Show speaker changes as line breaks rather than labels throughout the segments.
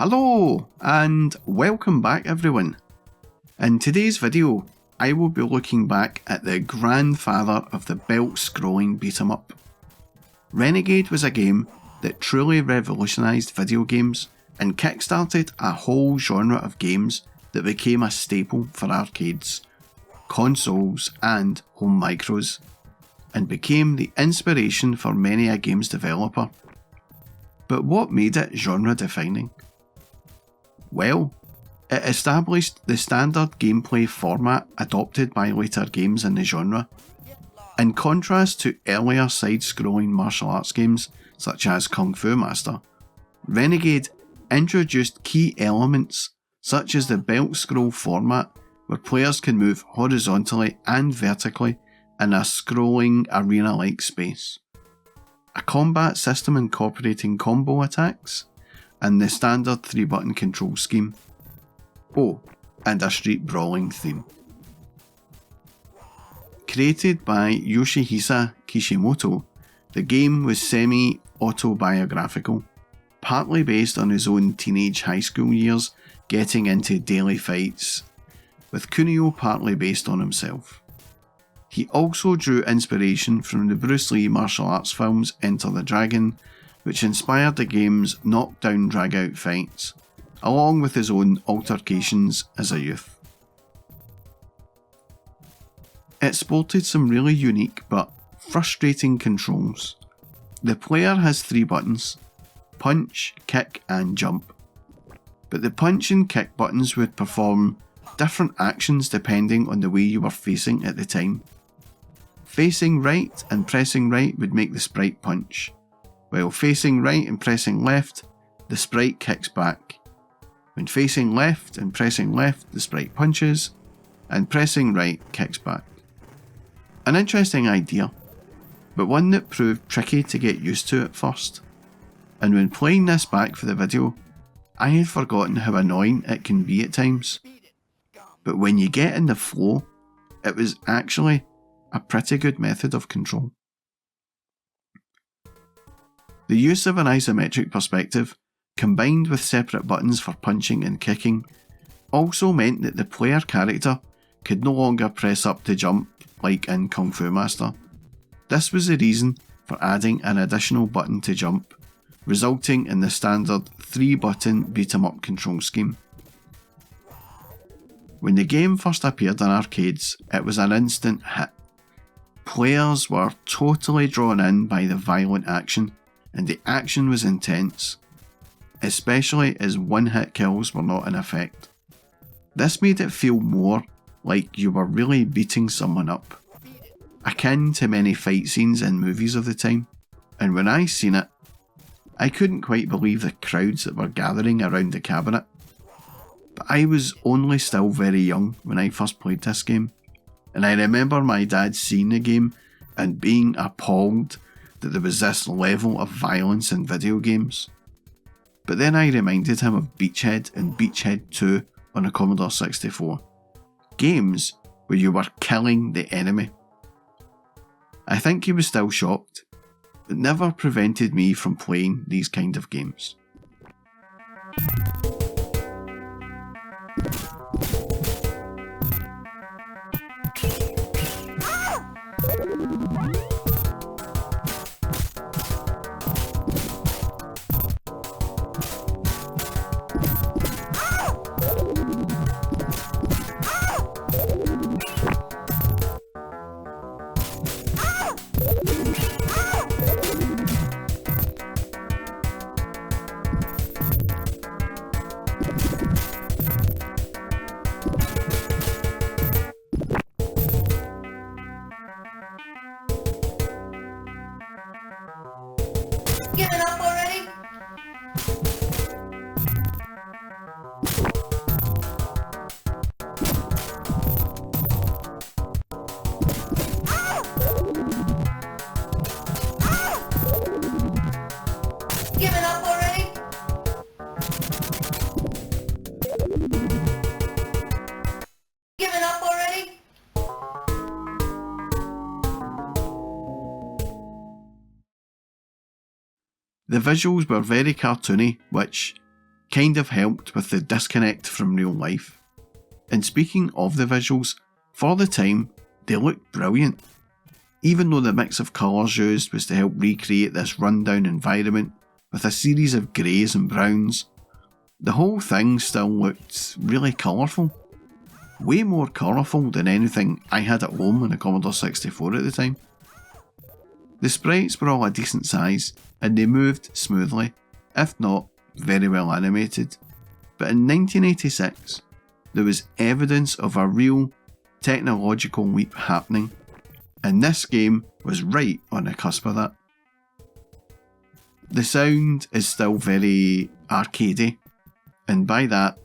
Hello and welcome back everyone. In today's video I will be looking back at the grandfather of the belt scrolling beat 'em up. Renegade was a game that truly revolutionised video games and kickstarted a whole genre of games that became a staple for arcades, consoles and home micros, and became the inspiration for many a games developer. But what made it genre defining? Well, it established the standard gameplay format adopted by later games in the genre. In contrast to earlier side-scrolling martial arts games such as Kung Fu Master, Renegade introduced key elements such as the belt scroll format where players can move horizontally and vertically in a scrolling arena-like space, a combat system incorporating combo attacks, and the standard 3-button control scheme. Oh, and a street brawling theme. Created by Yoshihisa Kishimoto, the game was semi-autobiographical, partly based on his own teenage high school years getting into daily fights, with Kunio partly based on himself. He also drew inspiration from the Bruce Lee martial arts films Enter the Dragon, which inspired the game's knockdown drag-out fights, along with his own altercations as a youth. It sported some really unique but frustrating controls. The player has 3 buttons: punch, kick and jump. But the punch and kick buttons would perform different actions depending on the way you were facing at the time. Facing right and pressing right would make the sprite punch, while facing right and pressing left, the sprite kicks back. When facing left and pressing left, the sprite punches, and pressing right kicks back. An interesting idea, but one that proved tricky to get used to at first. And when playing this back for the video, I had forgotten how annoying it can be at times. But when you get in the flow, it was actually a pretty good method of control. The use of an isometric perspective, combined with separate buttons for punching and kicking, also meant that the player character could no longer press up to jump like in Kung Fu Master. This was the reason for adding an additional button to jump, resulting in the standard 3-button beat-em-up control scheme. When the game first appeared in arcades, it was an instant hit. Players were totally drawn in by the violent action, and the action was intense, especially as one-hit kills were not in effect. This made it feel more like you were really beating someone up, akin to many fight scenes in movies of the time, and when I seen it, I couldn't quite believe the crowds that were gathering around the cabinet. But I was only still very young when I first played this game, and I remember my dad seeing the game and being appalled that there was this level of violence in video games. But then I reminded him of Beachhead and Beachhead 2 on a Commodore 64. Games where you were killing the enemy. I think he was still shocked, but never prevented me from playing these kind of games.
Giving up already? Giving up already? Giving up already?
The visuals were very cartoony, which, kind of helped with the disconnect from real life. And speaking of the visuals, for the time, they looked brilliant. Even though the mix of colours used was to help recreate this rundown environment with a series of greys and browns, the whole thing still looked really colourful. Way more colourful than anything I had at home on the Commodore 64 at the time. The sprites were all a decent size and they moved smoothly, if not very well animated. But in 1986, there was evidence of a real technological leap happening, and this game was right on the cusp of that. The sound is still very arcadey, and by that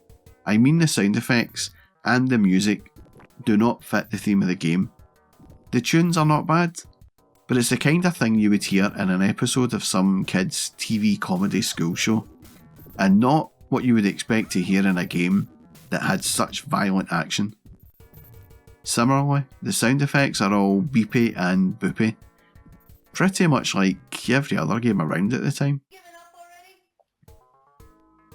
I mean the sound effects and the music do not fit the theme of the game. The tunes are not bad, but it's the kind of thing you would hear in an episode of some kids' TV comedy school show, and not what you would expect to hear in a game that had such violent action. Similarly, the sound effects are all beepy and boopy, pretty much like every other game around at the time.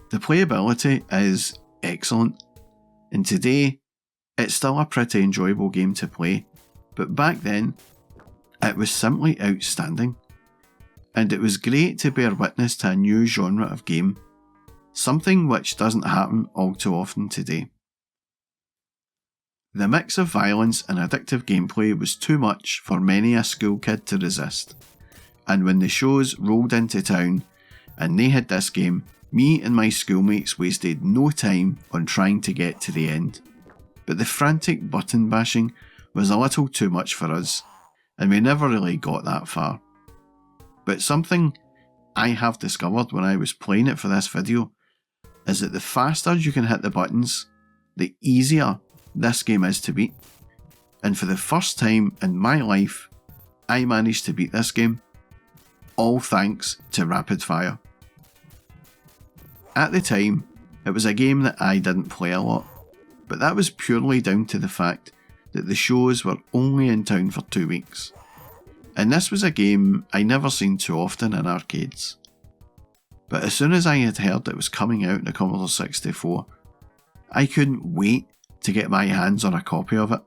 The playability is excellent, and today it's still a pretty enjoyable game to play, but back then it was simply outstanding, and it was great to bear witness to a new genre of game, something which doesn't happen all too often today. The mix of violence and addictive gameplay was too much for many a school kid to resist, and when the shows rolled into town and they had this game, me and my schoolmates wasted no time on trying to get to the end. But the frantic button bashing was a little too much for us, and we never really got that far. But something I have discovered when I was playing it for this video is that the faster you can hit the buttons, the easier this game is to beat. And for the first time in my life, I managed to beat this game, all thanks to rapid fire. At the time, it was a game that I didn't play a lot, but that was purely down to the fact that the shows were only in town for 2 weeks. And this was a game I never seen too often in arcades. But as soon as I had heard it was coming out in the Commodore 64, I couldn't wait to get my hands on a copy of it.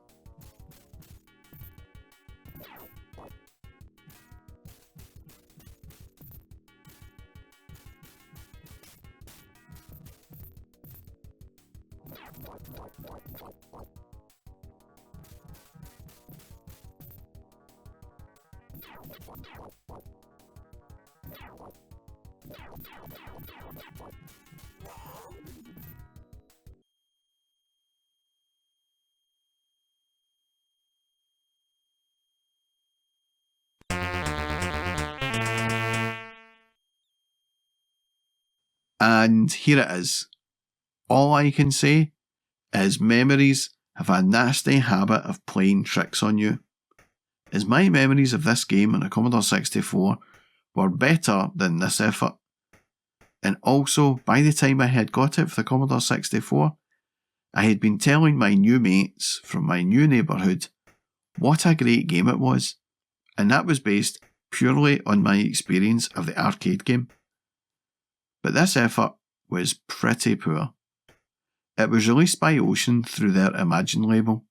And here it is. All I can say is memories have a nasty habit of playing tricks on you, as my memories of this game on the Commodore 64 were better than this effort. And also, by the time I had got it for the Commodore 64, I had been telling my new mates from my new neighbourhood what a great game it was, and that was based purely on my experience of the arcade game. But this effort was pretty poor. It was released by Ocean through their Imagine label,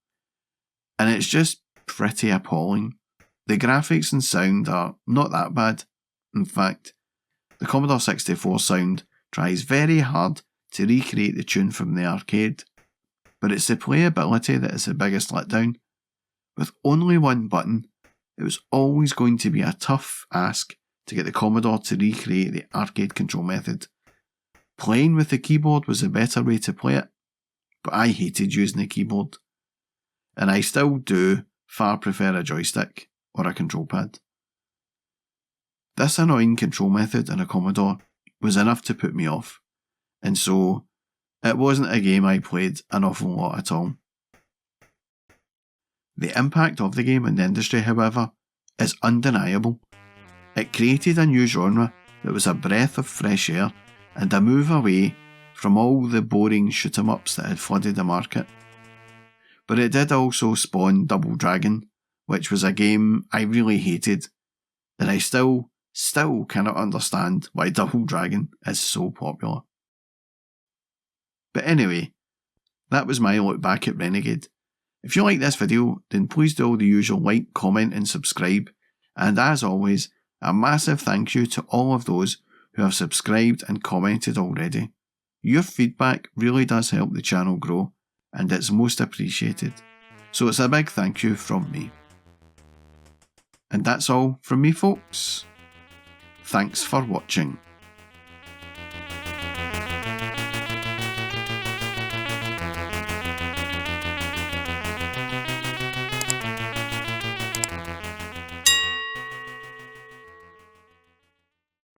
and it's just pretty appalling. The graphics and sound are not that bad. In fact, the Commodore 64 sound tries very hard to recreate the tune from the arcade, but it's the playability that is the biggest letdown. With only one button, it was always going to be a tough ask to get the Commodore to recreate the arcade control method. Playing with the keyboard was a better way to play it, but I hated using the keyboard. And I still do far prefer a joystick or a control pad. This annoying control method in a Commodore was enough to put me off, and so it wasn't a game I played an awful lot at all. The impact of the game in the industry, however, is undeniable. It created a new genre that was a breath of fresh air and a move away from all the boring shoot-em-ups that had flooded the market. But it did also spawn Double Dragon, which was a game I really hated, and I still cannot understand why Double Dragon is so popular. But anyway, that was my look back at Renegade. If you like this video, then please do all the usual like, comment and subscribe. And as always, a massive thank you to all of those who have subscribed and commented already. Your feedback really does help the channel grow, and it's most appreciated. So it's a big thank you from me. And that's all from me, folks. Thanks for watching.